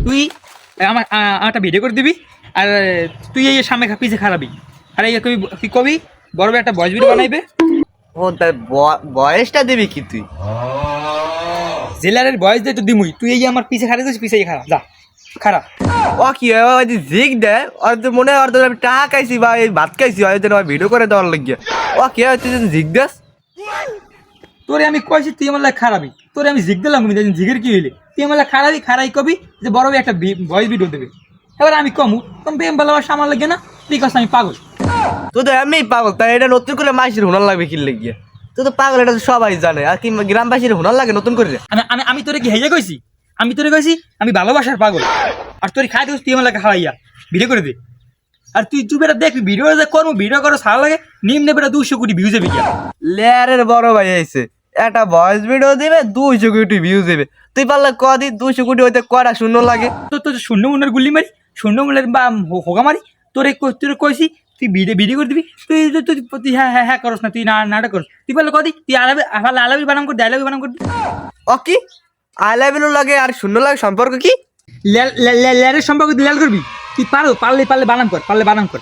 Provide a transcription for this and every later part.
তুই আমার একটা ভিডিও করে দিবি আর তুই এই সামনে পিছে খারাপি আর এই তুই কবি বড় একটা ভয়েস ভিডিও বানাইবে। ও তার বয়সটা দিবি কি তুই? জেলারের ভয়েস দে তো দিমুই, তুই এই আমার পিছে খারাপ দিস, পিছে খারাপ যা খারাপ। ও কি জিগ দেয় আর তো মনে হয় আর আমি টাকা খাইছি বা এই ভাত খাইছি হয়তো ভিডিও করে দেওয়ার লাগিয়ে। ও কি হয় তুই জিগ দেস? তোরে আমি কইছি তুই আমার লাগে খারাপই, তোরে আমি জিগ দিলাম জিগের কি হইলে তুই আমার লাগে খারাই কবি যে বড় একটা ভয়েস ভিডিও দেবে। এবার আমি কমু তুমি প্রেম ভালোবাসা আমার লাগে না, তুই কাছে আমি পাগল। তুই তো এমনি পাগল, তাই এটা নতুন করে মাসির হুনার লাগবে কি লাগিয়ে? তুই তো পাগল, এটা তো সবাই জানে। আর কি গ্রামবাসীর হুনার লাগে নতুন করে? আমি আমি আমি তোরে কি হেজে কইছি? আমি তোরে কইছি আমি ভালোবাসার পাগল, আর তোর খাই দিস তুই আমার লাগে হারাইয়া ভিডিও করে দে। আর তুই বেটা দেখবি ভিডিও যে করবো, ভিডিও করো সারা লাগে নিম্নে বেটা 200 কোটি ভিউজ যাবে গিয়া। লেয়ারের বড় ভাই আইছে, একটা ভয়েস ভিডিও দিবে 200 কোটি ভিউজ দেবে। তুই পারলে কদি 200 কোটি হইতে কয়টা শূন্য লাগে? তোর শূন্য মনের গুলি মারি, শূন্য মনের বা হোগা মারি তোরে কইছি তুই ভিডিও করে দিবি। তুই হ্যাঁ করস না, তুই নাটক করস। তুই বললে কদি তুই আলাবি বানাম কর, ডায়লগ বানাম কর। ও কি আই লাভ ইউ লাগে আর শূন্য লাগে সম্পর্ক কি? লেয়ারের সম্পর্ক লেয়ার করবি তুই? পারলে বানাম কর, পারলে বানাম কর।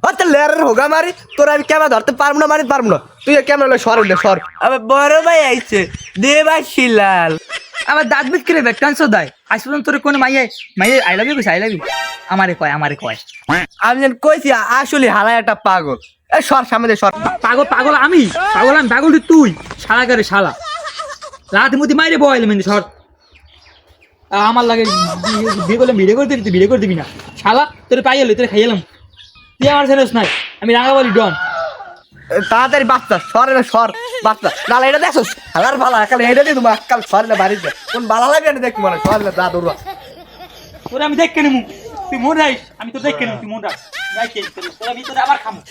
ও তো লেয়ারের হোগা মারি, তোর আমি ক্যামেরা ধরতে পারবো না, মারি পারবো না। তুই ক্যামেরা সর উঠে সর। আবার বড় ভাই আইছে দেবাশিলাল, আমার দাঁত বিট করে ভ্যাকান্সও দেয়। আজ পর্যন্ত তোর কোনো মাইয়ে আই লাভ ইউ কইছে? আই লাভ ইউ আমারে কয়। আমি যেন কইছি আসলে হালাই একটা পাগল। এ সর সামনে দে সর। পাগল আমি পাগল তুই শালা করে শালা রাতে মতি মাইরে বয়লে মেনে সর। আমার লাগে বিয়ে করলাম, ভিডিও করে দিবি, তুই ভিডিও করে দিবি না শালা। তোর পাইয়ালি তোর খাইয়ালাম, তুই আমার ছেলেস নাই। আমি রাঙাবালি ডন। তাড়াতাড়ি বাচ্চা সর, এবার সর বাচ্চা। নালে এটা দেখো হালার ভালো একাল এটা দিয়ে তোমার কাল সর না বাড়িতে কোন ভালো লাগে না দেখ মানে সর না দা দৌড়া। তোরা আমি দেখে নেবো, তুই মন রাইস আমি তো দেখে নেবো, তুই মন রাখ তোরা আমি তোরা আবার খামো।